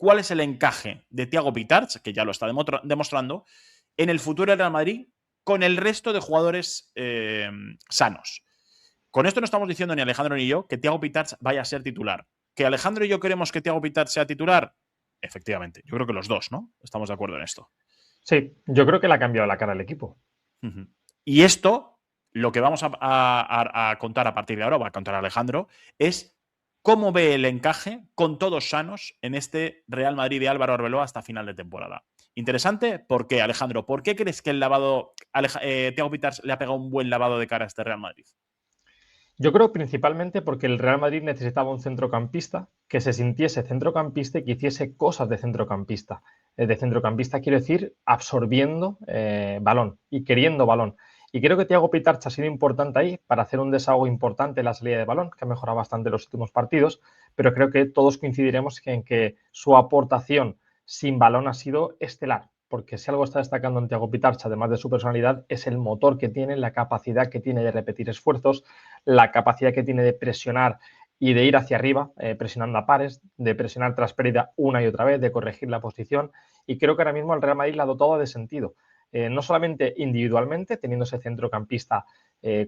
cuál es el encaje de Thiago Pitarch, que ya lo está demostrando, en el futuro del Real Madrid con el resto de jugadores sanos. Con esto no estamos diciendo ni Alejandro ni yo que Thiago Pitarch vaya a ser titular. ¿Que Alejandro y yo queremos que Thiago Pitarch sea titular? Efectivamente, yo creo que los dos, ¿no? Estamos de acuerdo en esto. Sí, yo creo que le ha cambiado la cara al equipo. Y esto, lo que vamos a contar a partir de ahora, va a contar Alejandro, es cómo ve el encaje con todos sanos en este Real Madrid de Álvaro Arbeloa hasta final de temporada. Interesante, ¿por qué, Alejandro? ¿Por qué crees que el lavado, Thiago Pitarch le ha pegado un buen lavado de cara a este Real Madrid? Yo creo principalmente porque el Real Madrid necesitaba un centrocampista que se sintiese centrocampista y que hiciese cosas de centrocampista. De centrocampista quiero decir absorbiendo balón y queriendo balón. Y creo que Thiago Pitarch ha sido importante ahí para hacer un desahogo importante en la salida de balón, que ha mejorado bastante en los últimos partidos, pero creo que todos coincidiremos en que su aportación sin balón ha sido estelar. Porque si algo está destacando en Thiago Pitarch, además de su personalidad, es el motor que tiene, la capacidad que tiene de repetir esfuerzos, la capacidad que tiene de presionar y de ir hacia arriba, presionando a pares, de presionar tras pérdida una y otra vez, de corregir la posición. Y creo que ahora mismo el Real Madrid la ha dotado de sentido. No solamente individualmente, teniendo ese centrocampista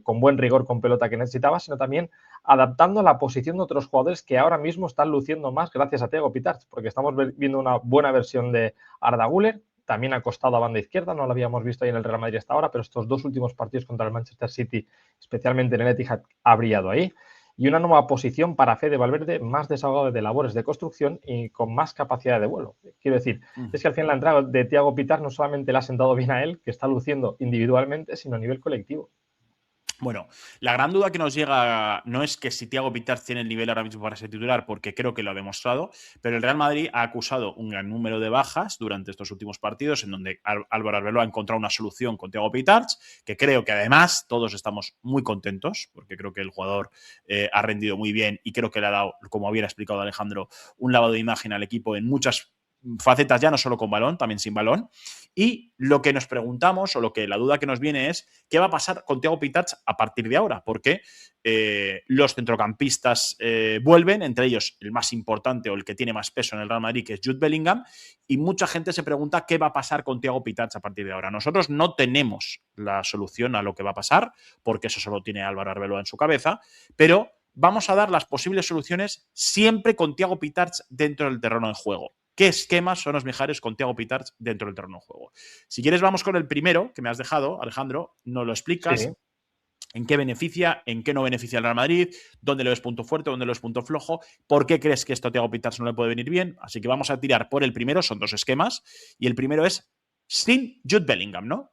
con buen rigor con pelota que necesitaba, sino también adaptando a la posición de otros jugadores que ahora mismo están luciendo más gracias a Thiago Pitarch, porque estamos viendo una buena versión de Arda Güler, también ha costado a banda izquierda, no lo habíamos visto ahí en el Real Madrid hasta ahora, pero estos dos últimos partidos contra el Manchester City, especialmente en el Etihad, ha brillado ahí. Y una nueva posición para Fede Valverde, más desahogado de labores de construcción y con más capacidad de vuelo. Quiero decir, es que al final la entrada de Thiago Pitarch no solamente le ha sentado bien a él, que está luciendo individualmente, sino a nivel colectivo. Bueno, la gran duda que nos llega no es que si Thiago Pitarch tiene el nivel ahora mismo para ser titular, porque creo que lo ha demostrado, pero el Real Madrid ha acusado un gran número de bajas durante estos últimos partidos, en donde Álvaro Arbeloa ha encontrado una solución con Thiago Pitarch, que creo que además todos estamos muy contentos, porque creo que el jugador ha rendido muy bien y creo que le ha dado, como había explicado Alejandro, un lavado de imagen al equipo en muchas facetas, ya no solo con balón, también sin balón. Y lo que nos preguntamos, o lo que la duda que nos viene es, ¿qué va a pasar con Thiago Pitarch a partir de ahora? Porque los centrocampistas vuelven, entre ellos el más importante o el que tiene más peso en el Real Madrid, que es Jude Bellingham, y mucha gente se pregunta qué va a pasar con Thiago Pitarch a partir de ahora. Nosotros no tenemos la solución a lo que va a pasar, porque eso solo tiene Álvaro Arbeloa en su cabeza, pero vamos a dar las posibles soluciones siempre con Thiago Pitarch dentro del terreno de juego. ¿Qué esquemas son los mejores con Thiago Pitarch dentro del terreno de juego? Si quieres, vamos con el primero que me has dejado, Alejandro. Nos lo explicas. Sí. ¿En qué beneficia? ¿En qué no beneficia al Real Madrid? ¿Dónde le ves punto fuerte? ¿Dónde le ves punto flojo? ¿Por qué crees que esto a Thiago Pitarch no le puede venir bien? Así que vamos a tirar por el primero. Son dos esquemas. Y el primero es sin Jude Bellingham, ¿no?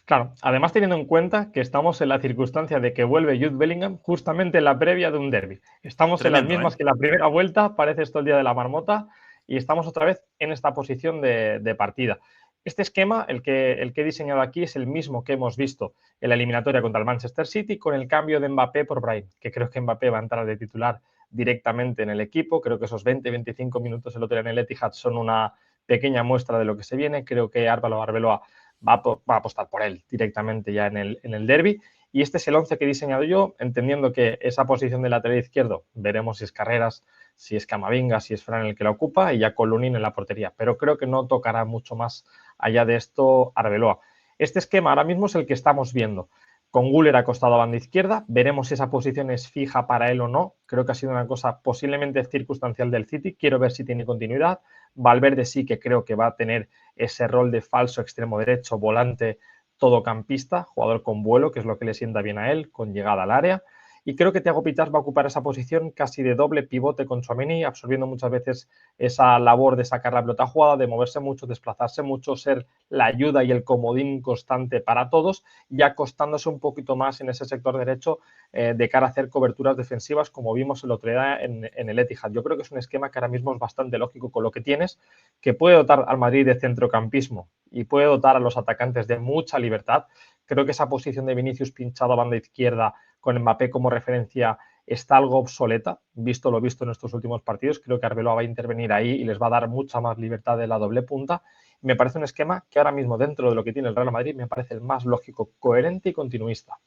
Claro, además teniendo en cuenta que estamos en la circunstancia de que vuelve Jude Bellingham justamente en la previa de un derbi. Estamos en las Tremendo, ¿eh? mismas que la primera vuelta, parece esto el día de la marmota, y estamos otra vez en esta posición de partida. Este esquema, el que he diseñado aquí, es el mismo que hemos visto en la eliminatoria contra el Manchester City, con el cambio de Mbappé por Brahim, que creo que Mbappé va a entrar de titular directamente en el equipo. Creo que esos 20-25 minutos el otro día en el Etihad son una pequeña muestra de lo que se viene. Creo que Álvaro Arbeloa va a apostar por él directamente ya en el derbi. Y este es el 11 que he diseñado yo, entendiendo que esa posición de lateral izquierdo, veremos si es Carreras, si es Camavinga, si es Fran el que la ocupa, y ya con Lunin en la portería. Pero creo que no tocará mucho más allá de esto Arbeloa. Este esquema ahora mismo es el que estamos viendo. Con Güler acostado a banda izquierda, veremos si esa posición es fija para él o no. Creo que ha sido una cosa posiblemente circunstancial del City. Quiero ver si tiene continuidad. Valverde sí que creo que va a tener ese rol de falso extremo derecho, volante, todocampista, jugador con vuelo, que es lo que le sienta bien a él, con llegada al área. Y creo que Thiago Pitarch va a ocupar esa posición casi de doble pivote con Tchouaméni, absorbiendo muchas veces esa labor de sacar la pelota jugada, de moverse mucho, desplazarse mucho, ser la ayuda y el comodín constante para todos, y acostándose un poquito más en ese sector derecho de cara a hacer coberturas defensivas, como vimos el otro día en el Etihad. Yo creo que es un esquema que ahora mismo es bastante lógico con lo que tienes, que puede dotar al Madrid de centrocampismo y puede dotar a los atacantes de mucha libertad. Creo que esa posición de Vinicius pinchado a banda izquierda con Mbappé como referencia está algo obsoleta, visto lo visto en estos últimos partidos. Creo que Arbeloa va a intervenir ahí y les va a dar mucha más libertad de la doble punta. Me parece un esquema que ahora mismo, dentro de lo que tiene el Real Madrid, me parece el más lógico, coherente y continuista.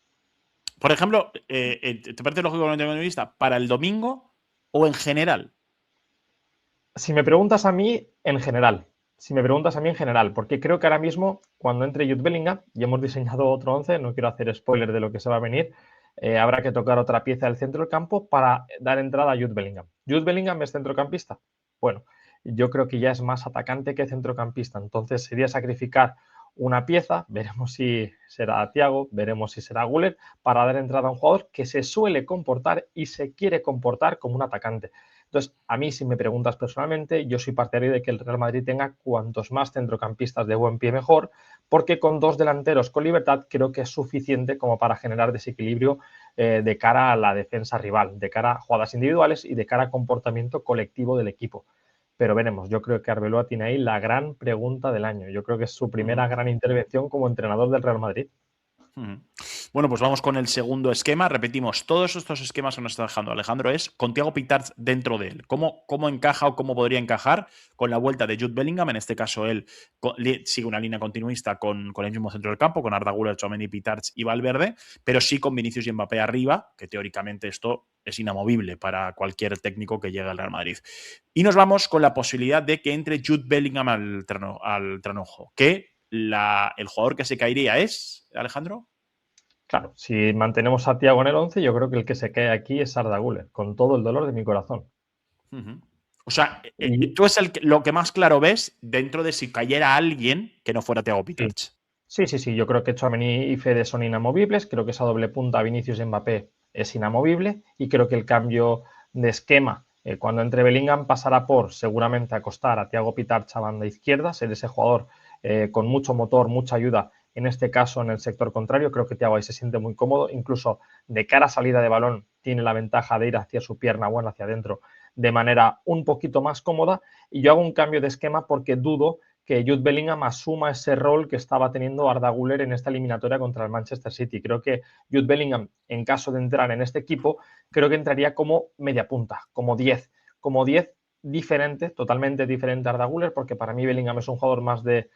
Por ejemplo, ¿te parece lógico con el vista para el domingo o en general? Si me preguntas a mí, en general. Si me preguntas a mí en general, porque creo que ahora mismo, cuando entre Jude Bellingham, y hemos diseñado otro 11, no quiero hacer spoiler de lo que se va a venir, habrá que tocar otra pieza del centro del campo para dar entrada a Jude Bellingham. ¿Jude Bellingham es centrocampista? Bueno, yo creo que ya es más atacante que centrocampista, entonces sería sacrificar una pieza, veremos si será Thiago, veremos si será Güler, para dar entrada a un jugador que se suele comportar y se quiere comportar como un atacante. Entonces, a mí, si me preguntas personalmente, yo soy partidario de que el Real Madrid tenga cuantos más centrocampistas de buen pie mejor, porque con dos delanteros con libertad creo que es suficiente como para generar desequilibrio de cara a la defensa rival, de cara a jugadas individuales y de cara a comportamiento colectivo del equipo. Pero veremos, yo creo que Arbeloa tiene ahí la gran pregunta del año. Yo creo que es su primera gran intervención como entrenador del Real Madrid. Bueno, pues vamos con el segundo esquema. Repetimos, todos estos esquemas que nos está dejando Alejandro es con Thiago Pitarch dentro de él. ¿Cómo encaja o cómo podría encajar con la vuelta de Jude Bellingham? En este caso, él sigue una línea continuista con el mismo centro del campo, con Arda Güler, Tchouaméni, Pitarch y Valverde, pero sí con Vinicius y Mbappé arriba, que teóricamente esto es inamovible para cualquier técnico que llegue al Real Madrid. Y nos vamos con la posibilidad de que entre Jude Bellingham al tranojo, que el jugador que se caería es, Alejandro. Claro, si mantenemos a Thiago en el 11, yo creo que el que se cae aquí es Arda Güler, con todo el dolor de mi corazón. O sea, Y, tú es lo que más claro ves dentro de si cayera alguien que no fuera Thiago sí, Pitarch. sí. Yo creo que Tchouaméni y Fede son inamovibles. Creo que esa doble punta Vinicius y Mbappé es inamovible. Y creo que el cambio de esquema cuando entre Bellingham pasará por seguramente acostar a Thiago Pitarch a banda izquierda, ser ese jugador con mucho motor, mucha ayuda. En este caso, en el sector contrario, creo que Thiago ahí se siente muy cómodo. Incluso de cara a salida de balón, tiene la ventaja de ir hacia su pierna buena, hacia adentro, de manera un poquito más cómoda. Y yo hago un cambio de esquema porque dudo que Jude Bellingham asuma ese rol que estaba teniendo Arda Güler en esta eliminatoria contra el Manchester City. Creo que Jude Bellingham, en caso de entrar en este equipo, creo que entraría como media punta, como 10 diferente, totalmente diferente a Arda Güler, porque para mí Bellingham es un jugador más de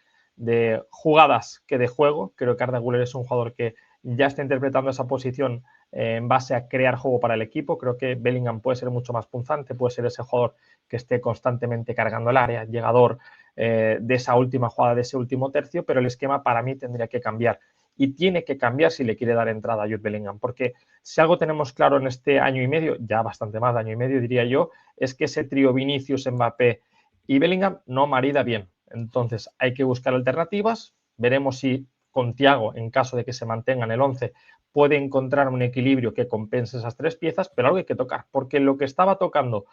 jugadas que de juego. Creo que Arda Güler es un jugador que ya está interpretando esa posición en base a crear juego para el equipo. Creo que Bellingham puede ser mucho más punzante, puede ser ese jugador que esté constantemente cargando el área, llegador, de esa última jugada, de ese último tercio, pero el esquema para mí tendría que cambiar. Y tiene que cambiar si le quiere dar entrada a Jude Bellingham, porque si algo tenemos claro en este año y medio, ya bastante más de año y medio diría yo, es que ese trío Vinicius, Mbappé y Bellingham no marida bien. Entonces hay que buscar alternativas. Veremos si con Thiago, en caso de que se mantenga en el 11, puede encontrar un equilibrio que compense esas tres piezas, pero algo hay que tocar, porque lo que estaba tocando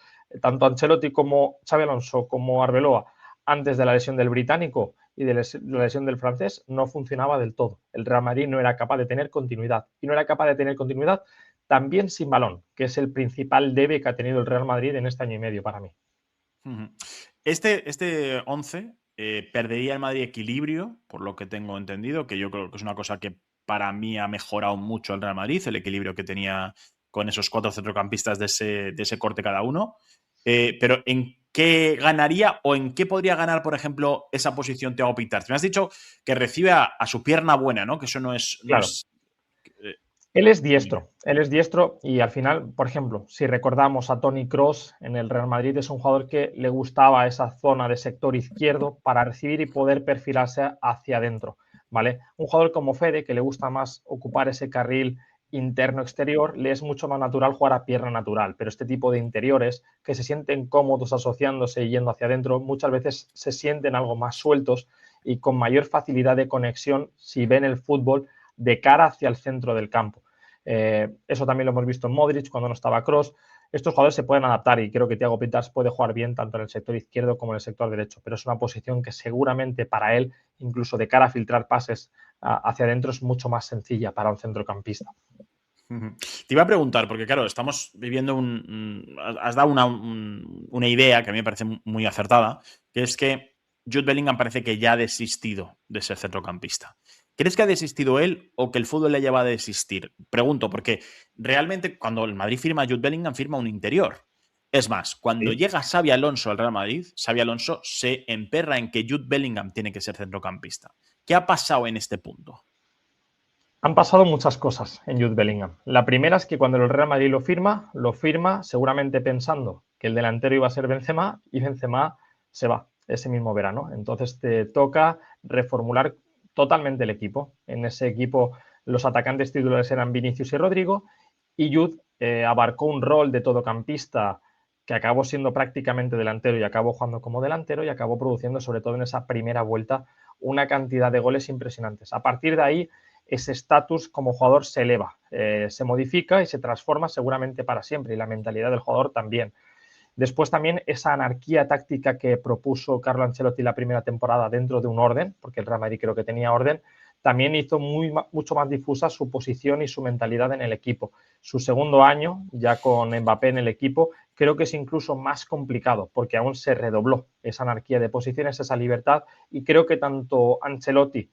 tanto Ancelotti como Xabi Alonso como Arbeloa antes de la lesión del británico y de la lesión del francés no funcionaba del todo. El Real Madrid no era capaz de tener continuidad y no era capaz de tener continuidad también sin balón, que es el principal debe que ha tenido el Real Madrid en este año y medio para mí. Este 11 perdería el Madrid equilibrio, por lo que tengo entendido, que yo creo que es una cosa que para mí ha mejorado mucho el Real Madrid, el equilibrio que tenía con esos 4 centrocampistas de ese corte cada uno. Pero ¿en qué ganaría o en qué podría ganar, por ejemplo, esa posición Thiago Pitarch? Me has dicho que recibe a su pierna buena, ¿no? Que eso no es... Claro, eh, él es diestro y al final, por ejemplo, si recordamos a Toni Kroos en el Real Madrid, es un jugador que le gustaba esa zona de sector izquierdo para recibir y poder perfilarse hacia adentro, ¿vale? Un jugador como Fede, que le gusta más ocupar ese carril interno-exterior, le es mucho más natural jugar a pierna natural, pero este tipo de interiores que se sienten cómodos asociándose y yendo hacia adentro, muchas veces se sienten algo más sueltos y con mayor facilidad de conexión si ven el fútbol de cara hacia el centro del campo. Eso también lo hemos visto en Modric cuando no estaba Kroos. Estos jugadores se pueden adaptar y creo que Thiago Pintas puede jugar bien tanto en el sector izquierdo como en el sector derecho, pero es una posición que seguramente para él, incluso de cara a filtrar pases hacia adentro, es mucho más sencilla para un centrocampista. Te iba a preguntar, porque claro, estamos viviendo has dado una idea que a mí me parece muy acertada, que es que Jude Bellingham parece que ya ha desistido de ser centrocampista. ¿Crees que ha desistido él o que el fútbol le lleva a desistir? Pregunto, porque realmente cuando el Madrid firma a Jude Bellingham, firma un interior. Es más, cuando Sí. llega Xabi Alonso al Real Madrid, Xabi Alonso se emperra en que Jude Bellingham tiene que ser centrocampista. ¿Qué ha pasado en este punto? Han pasado muchas cosas en Jude Bellingham. La primera es que cuando el Real Madrid lo firma seguramente pensando que el delantero iba a ser Benzema y Benzema se va ese mismo verano. Entonces te toca reformular totalmente el equipo. En ese equipo los atacantes titulares eran Vinicius y Rodrigo y Jude abarcó un rol de todocampista que acabó siendo prácticamente delantero y acabó jugando como delantero y acabó produciendo, sobre todo en esa primera vuelta, una cantidad de goles impresionantes. A partir de ahí, ese estatus como jugador se eleva, se modifica y se transforma seguramente para siempre, y la mentalidad del jugador también. Después también esa anarquía táctica que propuso Carlo Ancelotti la primera temporada dentro de un orden, porque el Real Madrid creo que tenía orden, también hizo mucho más difusa su posición y su mentalidad en el equipo. Su segundo año, ya con Mbappé en el equipo, creo que es incluso más complicado, porque aún se redobló esa anarquía de posiciones, esa libertad, y creo que tanto Ancelotti,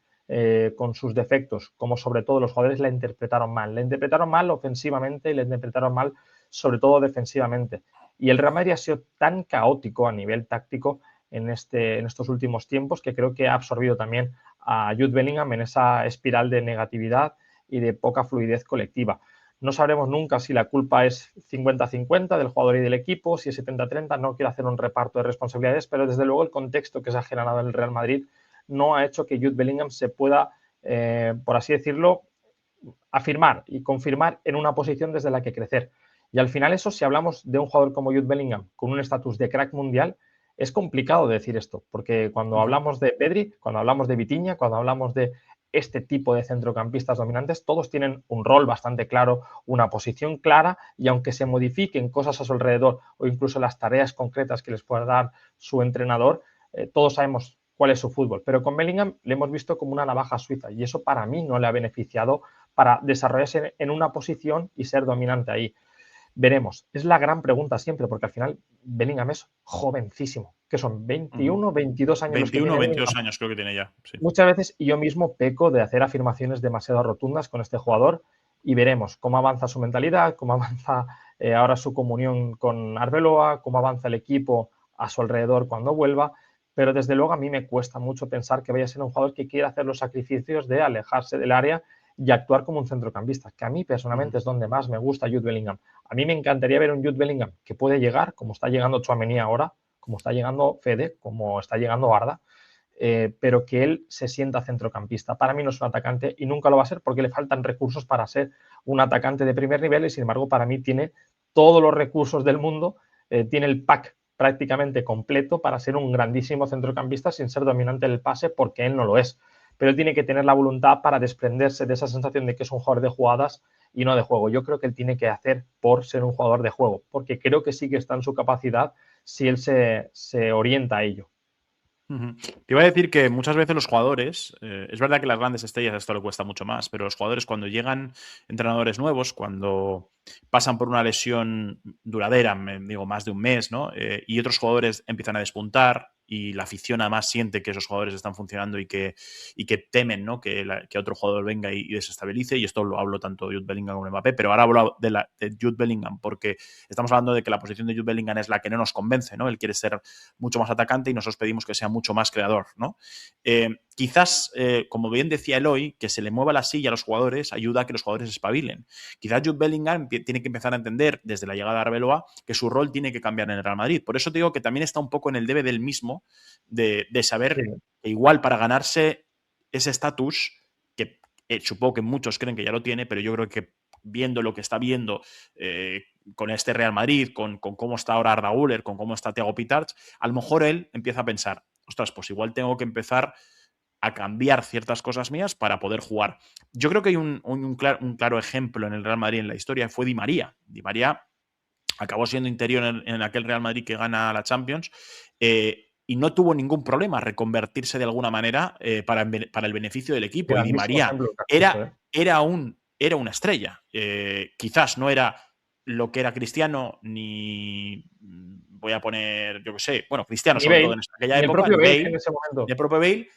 con sus defectos, como sobre todo los jugadores la interpretaron mal. La interpretaron mal ofensivamente y la interpretaron mal sobre todo defensivamente. Y el Real Madrid ha sido tan caótico a nivel táctico en estos últimos tiempos que creo que ha absorbido también a Jude Bellingham en esa espiral de negatividad y de poca fluidez colectiva. No sabremos nunca si la culpa es 50-50 del jugador y del equipo, si es 70-30, no quiero hacer un reparto de responsabilidades, pero desde luego el contexto que se ha generado en el Real Madrid no ha hecho que Jude Bellingham se pueda, por así decirlo, afirmar y confirmar en una posición desde la que crecer. Y al final eso, si hablamos de un jugador como Jude Bellingham con un estatus de crack mundial, es complicado decir esto, porque cuando hablamos de Pedri, cuando hablamos de Vitinha, cuando hablamos de este tipo de centrocampistas dominantes, todos tienen un rol bastante claro, una posición clara, y aunque se modifiquen cosas a su alrededor o incluso las tareas concretas que les pueda dar su entrenador, todos sabemos cuál es su fútbol. Pero con Bellingham le hemos visto como una navaja suiza y eso para mí no le ha beneficiado para desarrollarse en una posición y ser dominante ahí. Veremos. Es la gran pregunta siempre, porque al final Bellingham es jovencísimo, que son 21, 22 años los que 21 o tiene 22 Bellingham. años creo que tiene ya. Sí. Muchas veces yo mismo peco de hacer afirmaciones demasiado rotundas con este jugador y veremos cómo avanza su mentalidad, cómo avanza ahora su comunión con Arbeloa, cómo avanza el equipo a su alrededor cuando vuelva, pero desde luego a mí me cuesta mucho pensar que vaya a ser un jugador que quiera hacer los sacrificios de alejarse del área y actuar como un centrocampista, que a mí personalmente es donde más me gusta Jude Bellingham. A mí me encantaría ver un Jude Bellingham que puede llegar, como está llegando Tchouaméni ahora, como está llegando Fede, como está llegando Arda, pero que él se sienta centrocampista. Para mí no es un atacante y nunca lo va a ser porque le faltan recursos para ser un atacante de primer nivel y sin embargo para mí tiene todos los recursos del mundo, tiene el pack prácticamente completo para ser un grandísimo centrocampista sin ser dominante en el pase porque él no lo es. Pero él tiene que tener la voluntad para desprenderse de esa sensación de que es un jugador de jugadas y no de juego. Yo creo que él tiene que hacer por ser un jugador de juego, porque creo que sí que está en su capacidad si él se orienta a ello. Te iba a decir que muchas veces los jugadores, es verdad que las grandes estrellas esto le cuesta mucho más, pero los jugadores cuando llegan entrenadores nuevos, cuando pasan por una lesión duradera, me digo más de un mes, ¿no? Y otros jugadores empiezan a despuntar y la afición además siente que esos jugadores están funcionando y que temen, ¿no? Que otro jugador venga y desestabilice, y esto lo hablo tanto de Jude Bellingham como de Mbappé, pero ahora hablo de Jude Bellingham porque estamos hablando de que la posición de Jude Bellingham es la que no nos convence, ¿no? Él quiere ser mucho más atacante y nosotros pedimos que sea mucho más creador, ¿no? Quizás, como bien decía Eloy, que se le mueva la silla a los jugadores ayuda a que los jugadores espabilen. Quizás Jude Bellingham tiene que empezar a entender desde la llegada de Arbeloa que su rol tiene que cambiar en el Real Madrid. Por eso te digo que también está un poco en el debe del mismo de saber Sí. que igual para ganarse ese estatus, que supongo que muchos creen que ya lo tiene, pero yo creo que viendo lo que está viendo con este Real Madrid, con cómo está ahora Arda Güler, con cómo está Thiago Pitarch, a lo mejor él empieza a pensar, ostras, pues igual tengo que empezar a cambiar ciertas cosas mías para poder jugar. Yo creo que hay un claro ejemplo en el Real Madrid en la historia, fue Di María. Di María acabó siendo interior en aquel Real Madrid que gana la Champions y no tuvo ningún problema reconvertirse de alguna manera para el beneficio del equipo. Y Di Grandísimo María ejemplo que has puesto, era, ¿eh? era una estrella. Quizás no era lo que era Cristiano, ni voy a poner, yo qué sé, bueno, Cristiano Ni sobre todo Bale, en aquella ni el época, propio ni Bale en Bale, ese momento. ni el propio Bale,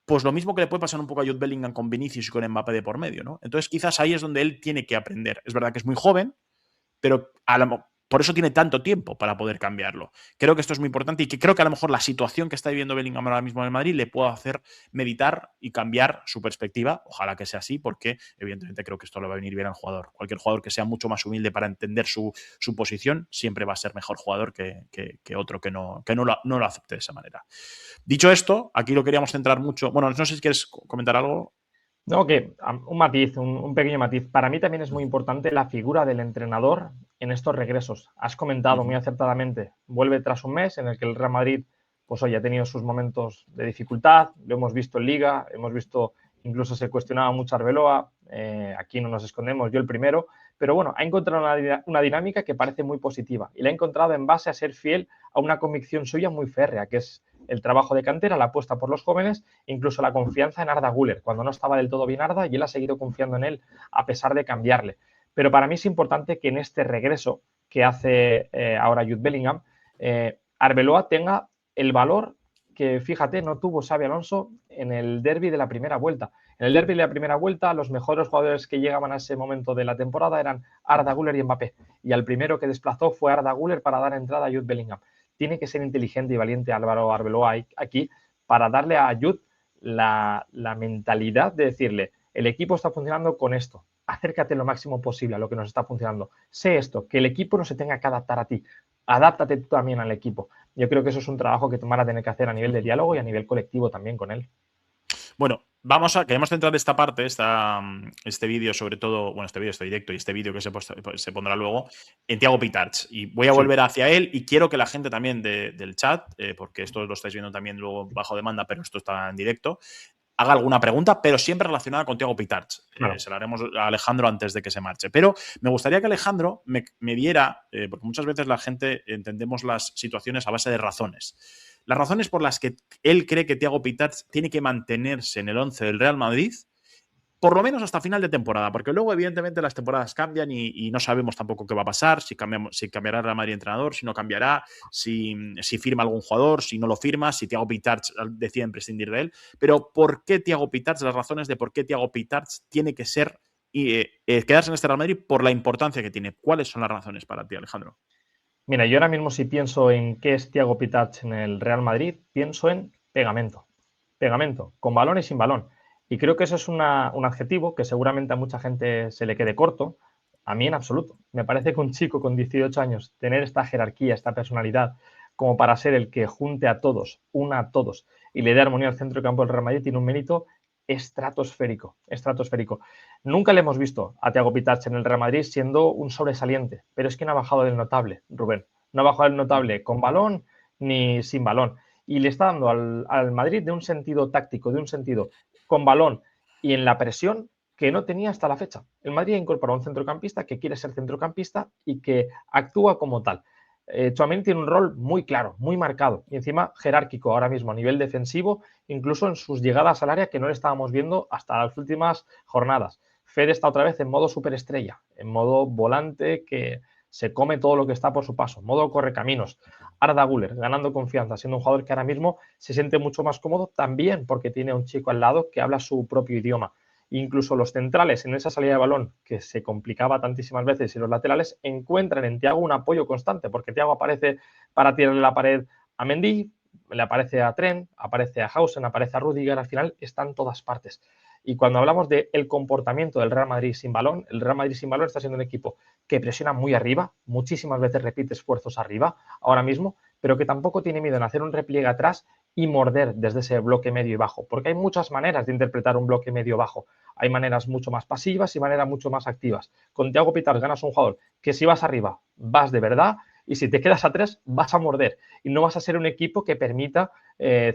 pues lo mismo que le puede pasar un poco a Jude Bellingham con Vinicius y con Mbappé de por medio, ¿no? Entonces quizás ahí es donde él tiene que aprender. Es verdad que es muy joven, pero por eso tiene tanto tiempo para poder cambiarlo. Creo que esto es muy importante y que creo que a lo mejor la situación que está viviendo Bellingham ahora mismo en el Madrid le puede hacer meditar y cambiar su perspectiva. Ojalá que sea así, porque evidentemente creo que esto le va a venir bien al jugador. Cualquier jugador que sea mucho más humilde para entender su posición siempre va a ser mejor jugador que otro que no lo acepte de esa manera. Dicho esto, aquí lo queríamos centrar mucho. Bueno, no sé si quieres comentar algo. No, que un matiz, un pequeño matiz. Para mí también es muy importante la figura del entrenador en estos regresos. Has comentado muy acertadamente, vuelve tras un mes en el que el Real Madrid, pues hoy ha tenido sus momentos de dificultad, lo hemos visto en Liga, hemos visto, incluso se cuestionaba mucho a Arbeloa, aquí no nos escondemos, yo el primero, pero bueno, ha encontrado una dinámica que parece muy positiva y la ha encontrado en base a ser fiel a una convicción suya muy férrea, que es el trabajo de cantera, la apuesta por los jóvenes, incluso la confianza en Arda Güler, cuando no estaba del todo bien Arda, y él ha seguido confiando en él a pesar de cambiarle. Pero para mí es importante que en este regreso que hace ahora Jude Bellingham, Arbeloa tenga el valor que, fíjate, no tuvo Xabi Alonso en el derbi de la primera vuelta. En el derbi de la primera vuelta, los mejores jugadores que llegaban a ese momento de la temporada eran Arda Güler y Mbappé. Y al primero que desplazó fue Arda Güler para dar entrada a Jude Bellingham. Tiene que ser inteligente y valiente Álvaro Arbeloa aquí para darle a Jude la mentalidad de decirle, el equipo está funcionando con esto, acércate lo máximo posible a lo que nos está funcionando. Sé esto, que el equipo no se tenga que adaptar a ti, adáptate tú también al equipo. Yo creo que eso es un trabajo que van a tener que hacer a nivel de diálogo y a nivel colectivo también con él. Bueno, queremos centrar esta parte, este vídeo, sobre todo, bueno, este directo y este vídeo que se pondrá luego, en Thiago Pitarch. Y voy a volver hacia él y quiero que la gente también del chat, porque esto lo estáis viendo también luego bajo demanda, pero esto está en directo, haga alguna pregunta, pero siempre relacionada con Thiago Pitarch. Claro. Se la haremos a Alejandro antes de que se marche. Pero me gustaría que Alejandro me diera, porque muchas veces la gente entendemos las situaciones a base de razones. Las razones por las que él cree que Thiago Pitarch tiene que mantenerse en el 11 del Real Madrid, por lo menos hasta final de temporada, porque luego evidentemente las temporadas cambian y no sabemos tampoco qué va a pasar, si cambiará el Real Madrid entrenador, si no cambiará, si firma algún jugador, si no lo firma, si Thiago Pitarch decide prescindir de él. Pero ¿por qué Thiago Pitarch? Las razones de por qué Thiago Pitarch tiene que ser quedarse en este Real Madrid por la importancia que tiene. ¿Cuáles son las razones para ti, Alejandro? Mira, yo ahora mismo si pienso en qué es Thiago Pitarch en el Real Madrid, pienso en pegamento. Pegamento, con balón y sin balón. Y creo que eso es un adjetivo que seguramente a mucha gente se le quede corto. A mí en absoluto. Me parece que un chico con 18 años, tener esta jerarquía, esta personalidad, como para ser el que junte a todos, una a todos, y le dé armonía al centro de campo del Real Madrid, tiene un mérito estratosférico, estratosférico. Nunca le hemos visto a Thiago Pitarch en el Real Madrid siendo un sobresaliente, pero es que no ha bajado del notable, Rubén. No ha bajado del notable con balón ni sin balón. Y le está dando al Madrid de un sentido táctico, de un sentido con balón y en la presión que no tenía hasta la fecha. El Madrid ha incorporado a un centrocampista que quiere ser centrocampista y que actúa como tal. Tchouaméni tiene un rol muy claro, muy marcado y encima jerárquico ahora mismo a nivel defensivo, incluso en sus llegadas al área que no le estábamos viendo hasta las últimas jornadas. Fede está otra vez en modo superestrella, en modo volante que se come todo lo que está por su paso, modo correcaminos. Arda Güler ganando confianza, siendo un jugador que ahora mismo se siente mucho más cómodo también porque tiene a un chico al lado que habla su propio idioma. Incluso los centrales en esa salida de balón que se complicaba tantísimas veces y los laterales encuentran en Thiago un apoyo constante porque Thiago aparece para tirarle la pared a Mendy, le aparece a Trent, aparece a Hausen, aparece a Rudiger, al final está en todas partes. Y cuando hablamos del comportamiento del Real Madrid sin balón, el Real Madrid sin balón está siendo un equipo que presiona muy arriba, muchísimas veces repite esfuerzos arriba ahora mismo, pero que tampoco tiene miedo en hacer un repliegue atrás y morder desde ese bloque medio y bajo, porque hay muchas maneras de interpretar un bloque medio bajo. Hay maneras mucho más pasivas y maneras mucho más activas. Con Thiago Pitarch ganas un jugador que si vas arriba, vas de verdad, y si te quedas atrás, vas a morder. Y no vas a ser un equipo que permita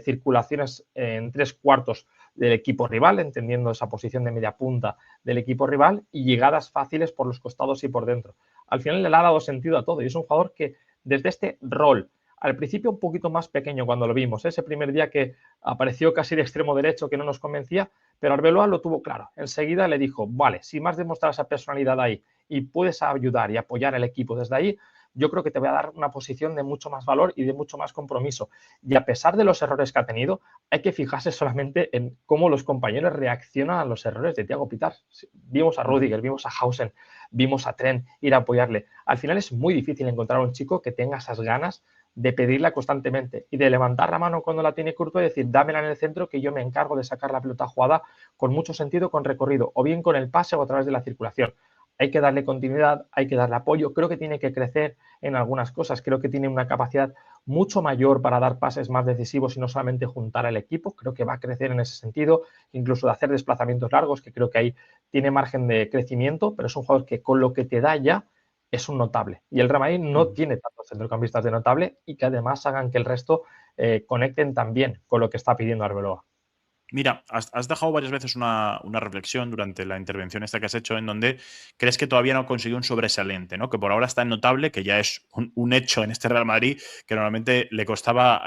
circulaciones en 3/4 del equipo rival, entendiendo esa posición de media punta del equipo rival, y llegadas fáciles por los costados y por dentro. Al final le ha dado sentido a todo y es un jugador que desde este rol, al principio un poquito más pequeño cuando lo vimos, ese primer día que apareció casi de extremo derecho que no nos convencía, pero Arbeloa lo tuvo claro. Enseguida le dijo, vale, si me has demostrado esa personalidad ahí y puedes ayudar y apoyar al equipo desde ahí, yo creo que te voy a dar una posición de mucho más valor y de mucho más compromiso. Y a pesar de los errores que ha tenido, hay que fijarse solamente en cómo los compañeros reaccionan a los errores de Thiago Pitart. Vimos a Rüdiger, vimos a Hausen, vimos a Trent ir a apoyarle. Al final es muy difícil encontrar un chico que tenga esas ganas de pedirla constantemente y de levantar la mano cuando la tiene Courtois y decir, dámela en el centro que yo me encargo de sacar la pelota jugada con mucho sentido, con recorrido, o bien con el pase o a través de la circulación. Hay que darle continuidad, hay que darle apoyo. Creo que tiene que crecer en algunas cosas. Creo que tiene una capacidad mucho mayor para dar pases más decisivos y no solamente juntar al equipo. Creo que va a crecer en ese sentido, incluso de hacer desplazamientos largos, que creo que ahí tiene margen de crecimiento, pero es un jugador que con lo que te da ya es un notable. Y el Real Madrid no tiene tantos centrocampistas de notable y que además hagan que el resto conecten también con lo que está pidiendo Arbeloa. Mira, has dejado varias veces una reflexión durante la intervención esta que has hecho en donde crees que todavía no ha conseguido un sobresaliente, ¿no? Que por ahora está en notable, que ya es un hecho en este Real Madrid, que normalmente le costaba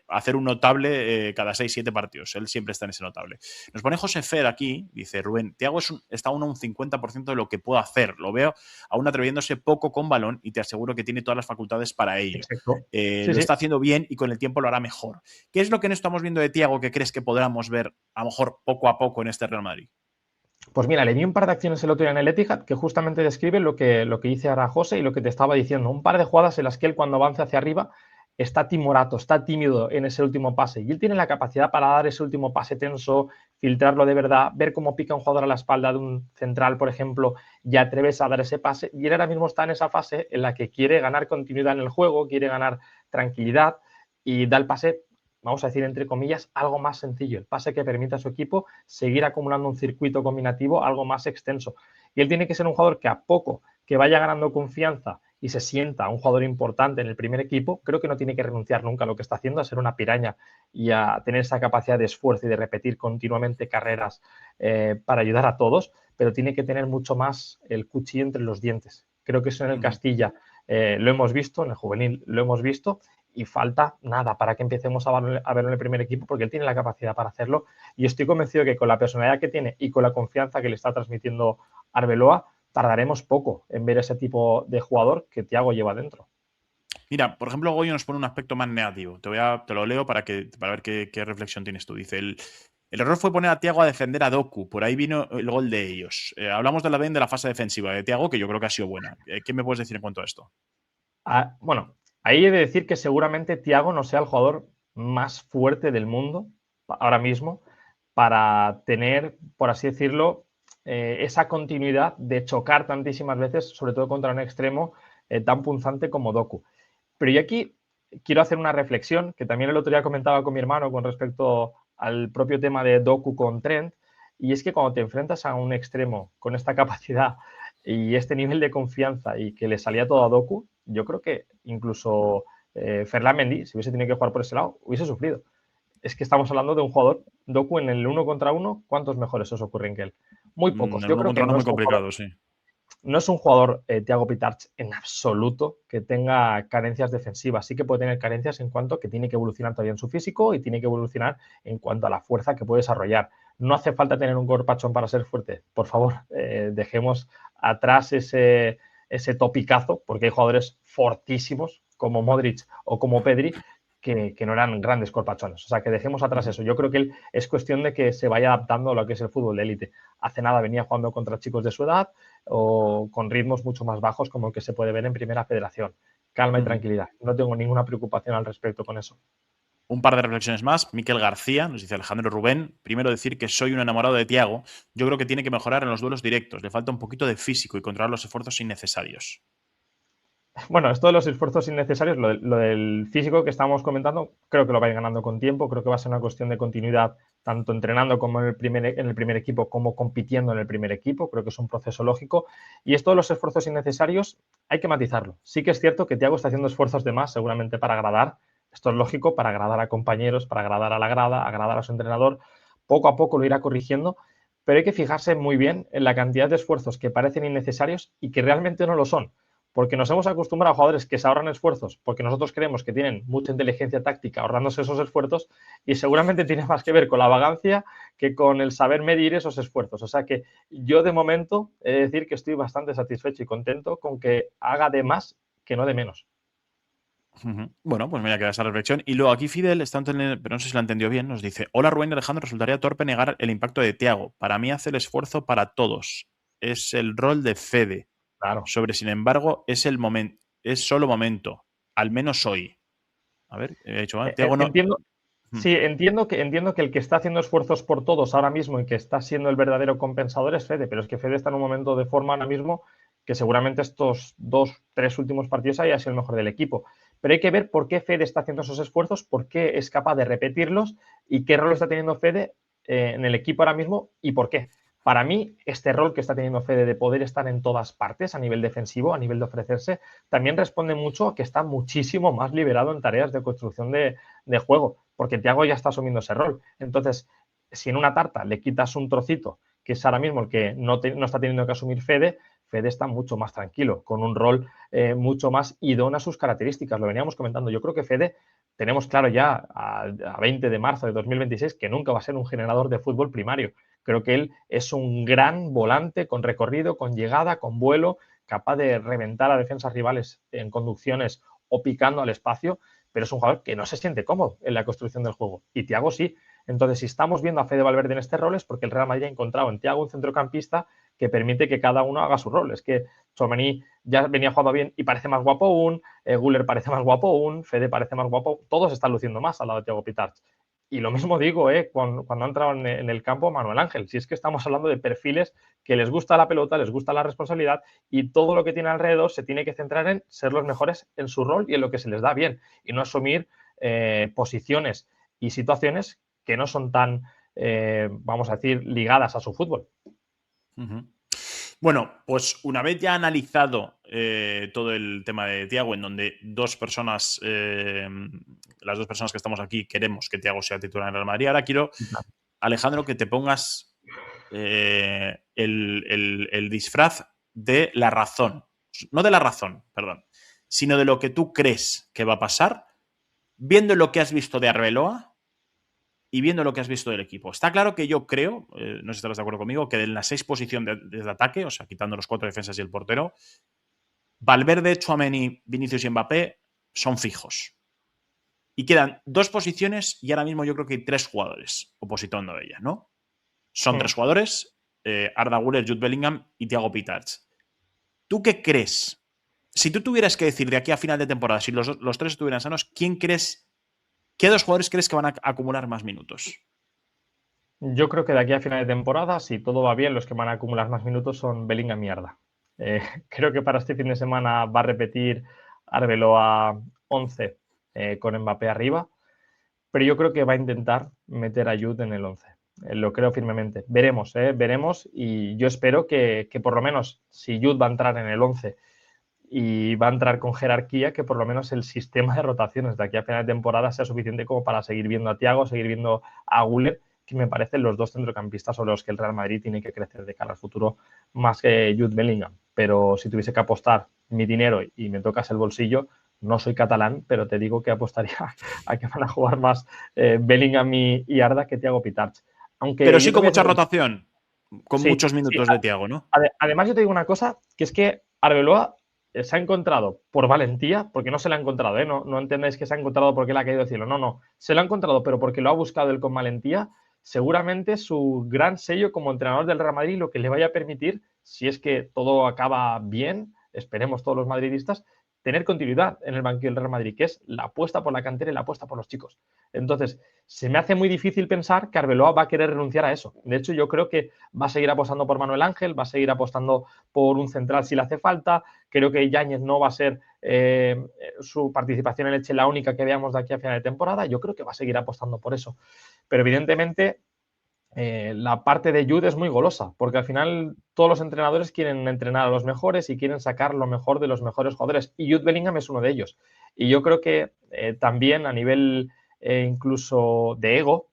hacer un notable cada 6-7 partidos. Él siempre está en ese notable. Nos pone José Fer aquí, dice Rubén, Thiago está aún a un 50% de lo que puedo hacer. Lo veo aún atreviéndose poco con balón y te aseguro que tiene todas las facultades para ello. Exacto. Sí, Lo sí. está haciendo bien y con el tiempo lo hará mejor. ¿Qué es lo que no estamos viendo de Thiago que crees que podamos ver a lo mejor poco a poco en este Real Madrid? Pues mira, le vi un par de acciones el otro día en el Etihad que justamente describen lo que dice ahora José y lo que te estaba diciendo. Un par de jugadas en las que él cuando avanza hacia arriba está timorato, está tímido en ese último pase. Y él tiene la capacidad para dar ese último pase tenso, filtrarlo de verdad, ver cómo pica un jugador a la espalda de un central, por ejemplo, y atreves a dar ese pase. Y él ahora mismo está en esa fase en la que quiere ganar continuidad en el juego, quiere ganar tranquilidad y da el pase, vamos a decir, entre comillas, algo más sencillo, el pase que permite a su equipo seguir acumulando un circuito combinativo algo más extenso. Y él tiene que ser un jugador que a poco que vaya ganando confianza y se sienta un jugador importante en el primer equipo, creo que no tiene que renunciar nunca a lo que está haciendo, a ser una piraña y a tener esa capacidad de esfuerzo y de repetir continuamente carreras para ayudar a todos, pero tiene que tener mucho más el cuchillo entre los dientes. Creo que eso en el Castilla lo hemos visto, en el juvenil lo hemos visto, y falta nada para que empecemos a verlo en el primer equipo porque él tiene la capacidad para hacerlo y estoy convencido que con la personalidad que tiene y con la confianza que le está transmitiendo Arbeloa tardaremos poco en ver ese tipo de jugador que Thiago lleva dentro. Mira, por ejemplo, Goyo nos pone un aspecto más negativo. Te lo leo para ver qué reflexión tienes tú. Dice, el error fue poner a Thiago a defender a Doku. Por ahí vino el gol de ellos. Hablamos de la fase defensiva de Thiago, que yo creo que ha sido buena. ¿Qué me puedes decir en cuanto a esto? Bueno, ahí he de decir que seguramente Thiago no sea el jugador más fuerte del mundo ahora mismo para tener, por así decirlo, esa continuidad de chocar tantísimas veces, sobre todo contra un extremo tan punzante como Doku. Pero yo aquí quiero hacer una reflexión que también el otro día comentaba con mi hermano con respecto al propio tema de Doku con Trent, y es que cuando te enfrentas a un extremo con esta capacidad y este nivel de confianza y que le salía todo a Doku, yo creo que incluso Ferland Mendy, si hubiese tenido que jugar por ese lado, hubiese sufrido. Es que estamos hablando de un jugador, Doku en el 1 contra 1, ¿cuántos mejores os ocurren que él? Muy pocos. El Yo uno creo que contra uno no es es muy un jugador, complicado, sí. no es un jugador Thiago Pitart en absoluto que tenga carencias defensivas. Sí que puede tener carencias en cuanto a que tiene que evolucionar todavía en su físico y tiene que evolucionar en cuanto a la fuerza que puede desarrollar. No hace falta tener un corpachón para ser fuerte. Por favor, dejemos atrás ese topicazo, porque hay jugadores fortísimos como Modric o como Pedri que no eran grandes corpachones. O sea, que dejemos atrás eso. Yo creo que él es cuestión de que se vaya adaptando a lo que es el fútbol de élite. Hace nada venía jugando contra chicos de su edad o con ritmos mucho más bajos como el que se puede ver en Primera Federación. Calma y tranquilidad. No tengo ninguna preocupación al respecto con eso. Un par de reflexiones más. Miquel García nos dice Alejandro Rubén. Primero decir que soy un enamorado de Thiago. Yo creo que tiene que mejorar en los duelos directos. Le falta un poquito de físico y controlar los esfuerzos innecesarios. Bueno, esto de los esfuerzos innecesarios, lo del físico que estábamos comentando, creo que lo va a ir ganando con tiempo. Creo que va a ser una cuestión de continuidad, tanto entrenando como en el primer equipo, como compitiendo en el primer equipo. Creo que es un proceso lógico. Y esto de los esfuerzos innecesarios, hay que matizarlo. Sí que es cierto que Thiago está haciendo esfuerzos de más, seguramente para agradar. Esto es lógico, para agradar a compañeros, para agradar a la grada, agradar a su entrenador. Poco a poco lo irá corrigiendo, pero hay que fijarse muy bien en la cantidad de esfuerzos que parecen innecesarios y que realmente no lo son. Porque nos hemos acostumbrado a jugadores que se ahorran esfuerzos, porque nosotros creemos que tienen mucha inteligencia táctica ahorrándose esos esfuerzos y seguramente tiene más que ver con la vagancia que con el saber medir esos esfuerzos. O sea que yo de momento he de decir que estoy bastante satisfecho y contento con que haga de más que no de menos. Bueno, pues me voy a quedar esa reflexión. Y luego aquí Fidel, pero no sé si lo entendió bien, nos dice: Hola Rubén y Alejandro, resultaría torpe negar el impacto de Thiago. Para mí hace el esfuerzo para todos. Es el rol de Fede. Claro. Sin embargo, es solo momento. Al menos hoy. A ver, he dicho, Thiago no. Entiendo, sí, entiendo que el que está haciendo esfuerzos por todos ahora mismo y que está siendo el verdadero compensador es Fede, pero es que Fede está en un momento de forma ahora mismo que seguramente estos 2, 3 últimos partidos haya sido el mejor del equipo. Pero hay que ver por qué Fede está haciendo esos esfuerzos, por qué es capaz de repetirlos y qué rol está teniendo Fede en el equipo ahora mismo y por qué. Para mí, este rol que está teniendo Fede de poder estar en todas partes a nivel defensivo, a nivel de ofrecerse, también responde mucho a que está muchísimo más liberado en tareas de construcción de juego, porque Thiago ya está asumiendo ese rol. Entonces, si en una tarta le quitas un trocito, que es ahora mismo el que no está teniendo que asumir Fede, Fede está mucho más tranquilo, con un rol mucho más idóneo a sus características. Lo veníamos comentando. Yo creo que Fede, tenemos claro ya a 20 de marzo de 2026 que nunca va a ser un generador de fútbol primario. Creo que él es un gran volante con recorrido, con llegada, con vuelo, capaz de reventar a defensas rivales en conducciones o picando al espacio, pero es un jugador que no se siente cómodo en la construcción del juego. Y Thiago sí. Entonces, si estamos viendo a Fede Valverde en este rol es porque el Real Madrid ha encontrado en Thiago un centrocampista que permite que cada uno haga su rol. Es que Tchouaméni ya venía jugando bien y parece más guapo aún, Güler parece más guapo aún, Fede parece más guapo, todos están luciendo más al lado de Thiago Pitarch. Y lo mismo digo cuando ha entrado en el campo Manuel Ángel. Si es que estamos hablando de perfiles que les gusta la pelota, les gusta la responsabilidad y todo lo que tiene alrededor se tiene que centrar en ser los mejores en su rol y en lo que se les da bien y no asumir posiciones y situaciones que no son tan, vamos a decir, ligadas a su fútbol. Bueno, pues una vez ya analizado todo el tema de Thiago, en donde las dos personas que estamos aquí queremos que Thiago sea titular en el Real Madrid, ahora quiero, Alejandro, que te pongas el disfraz de la razón. No de la razón, perdón, sino de lo que tú crees que va a pasar, viendo lo que has visto de Arbeloa y viendo lo que has visto del equipo. Está claro que yo creo, no sé si estarás de acuerdo conmigo, que en la 6 posición de ataque, o sea, quitando los 4 defensas y el portero, Valverde, Tchouaméni, Vinicius y Mbappé son fijos. Y quedan 2 posiciones y ahora mismo yo creo que hay 3 jugadores opositando a ella, ¿no? Son 3 jugadores, Arda Güler, Jude Bellingham y Thiago Pitarch. ¿Tú qué crees? Si tú tuvieras que decir de aquí a final de temporada, si los 3 estuvieran sanos, ¿qué 2 jugadores crees que van a acumular más minutos? Yo creo que de aquí a final de temporada, si todo va bien, los que van a acumular más minutos son Bellingham y Arda. Creo que para este fin de semana va a repetir Arbeloa 11 con Mbappé arriba, pero yo creo que va a intentar meter a Jude en el 11. Lo creo firmemente. Veremos y yo espero que por lo menos si Jude va a entrar en el 11 y va a entrar con jerarquía, que por lo menos el sistema de rotaciones de aquí a final de temporada sea suficiente como para seguir viendo a Thiago, seguir viendo a Güler, que me parecen los 2 centrocampistas sobre los que el Real Madrid tiene que crecer de cara al futuro más que Jude Bellingham. Pero si tuviese que apostar mi dinero y me tocas el bolsillo, no soy catalán, pero te digo que apostaría a que van a jugar más Bellingham y Arda que Thiago Pitarch. Aunque pero yo sí te con voy a mucha decir, rotación, con sí, muchos minutos de Thiago, ¿no? además yo te digo una cosa, que es que Arbeloa se ha encontrado por valentía, porque no se la ha encontrado, ¿eh? No entendáis que se ha encontrado porque le ha caído del cielo, no, se lo ha encontrado, pero porque lo ha buscado él con valentía, seguramente su gran sello como entrenador del Real Madrid, lo que le vaya a permitir, si es que todo acaba bien, esperemos todos los madridistas, tener continuidad en el banquillo del Real Madrid, que es la apuesta por la cantera y la apuesta por los chicos. Entonces, se me hace muy difícil pensar que Arbeloa va a querer renunciar a eso. De hecho, yo creo que va a seguir apostando por Manuel Ángel, va a seguir apostando por un central si le hace falta. Creo que Yáñez no va a ser su participación en Elche la única que veamos de aquí a final de temporada. Yo creo que va a seguir apostando por eso. Pero evidentemente la parte de Jude es muy golosa, porque al final todos los entrenadores quieren entrenar a los mejores y quieren sacar lo mejor de los mejores jugadores. Y Jude Bellingham es uno de ellos. Y yo creo que también a nivel incluso de ego,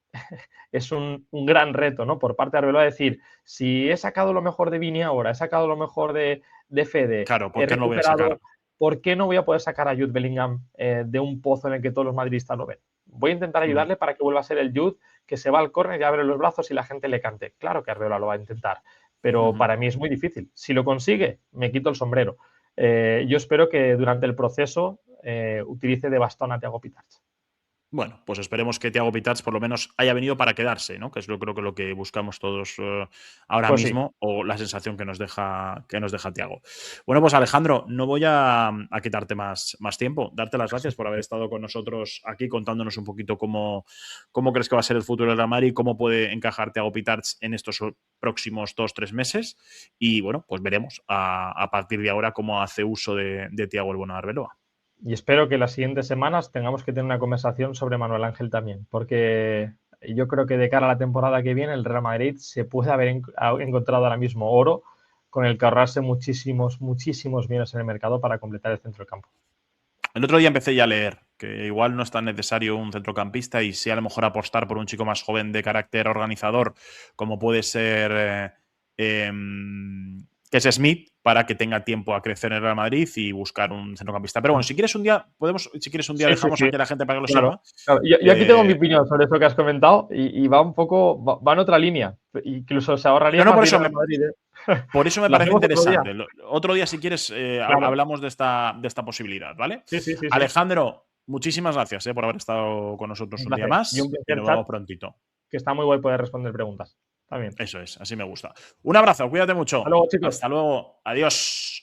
es un gran reto, ¿no? Por parte de Arbeloa decir, si he sacado lo mejor de Vini ahora, he sacado lo mejor de Fede, Claro, he ¿por qué no lo voy a sacar? recuperado, ¿por qué no voy a poder sacar a Jude Bellingham de un pozo en el que todos los madridistas lo ven? Voy a intentar ayudarle para que vuelva a ser el Jude que se va al córner y abre los brazos y la gente le cante. Claro que Arbeloa lo va a intentar, pero para mí es muy difícil. Si lo consigue, me quito el sombrero. yo espero que durante el proceso utilice de bastón a Thiago Pitarch. Bueno, pues esperemos que Thiago Pitarch por lo menos haya venido para quedarse, ¿no? Que es creo que lo que buscamos todos ahora Pues sí, mismo, o la sensación que nos deja Thiago. Bueno, pues Alejandro, no voy a quitarte más tiempo. Darte las gracias por haber estado con nosotros aquí contándonos un poquito cómo crees que va a ser el futuro del Real Madrid, cómo puede encajar Thiago Pitarch en estos próximos 2-3 meses. Y bueno, pues veremos a partir de ahora cómo hace uso de Thiago el bueno de Arbeloa. y espero que las siguientes semanas tengamos que tener una conversación sobre Manuel Ángel también, porque yo creo que de cara a la temporada que viene el Real Madrid se puede haber encontrado ahora mismo oro con el que ahorrarse muchísimos bienes en el mercado para completar el centro del campo. El otro día empecé ya a leer que igual no es tan necesario un centrocampista y sí a lo mejor apostar por un chico más joven de carácter organizador, como puede ser que es Smith, para que tenga tiempo a crecer en el Real Madrid y buscar un centrocampista. Pero bueno, si quieres un día, Sí, sí, dejamos sí, aquí a la gente para que lo claro. sepa. Claro. Yo aquí tengo mi opinión sobre eso que has comentado y va un poco, va en otra línea. Incluso se ahorraría No, más por dinero eso en Madrid, ¿eh? por eso me Lo parece hacemos otro día. interesante. Otro día, si quieres, Claro. hablamos de esta posibilidad, ¿vale? Sí, sí, sí, sí. Alejandro, muchísimas gracias por haber estado con nosotros Un un día placer. Y un más y placer, nos vemos chat, prontito. que está muy guay poder responder preguntas. También. Eso es, así me gusta. Un abrazo, cuídate Hasta mucho. luego, chicos. Hasta luego. Adiós.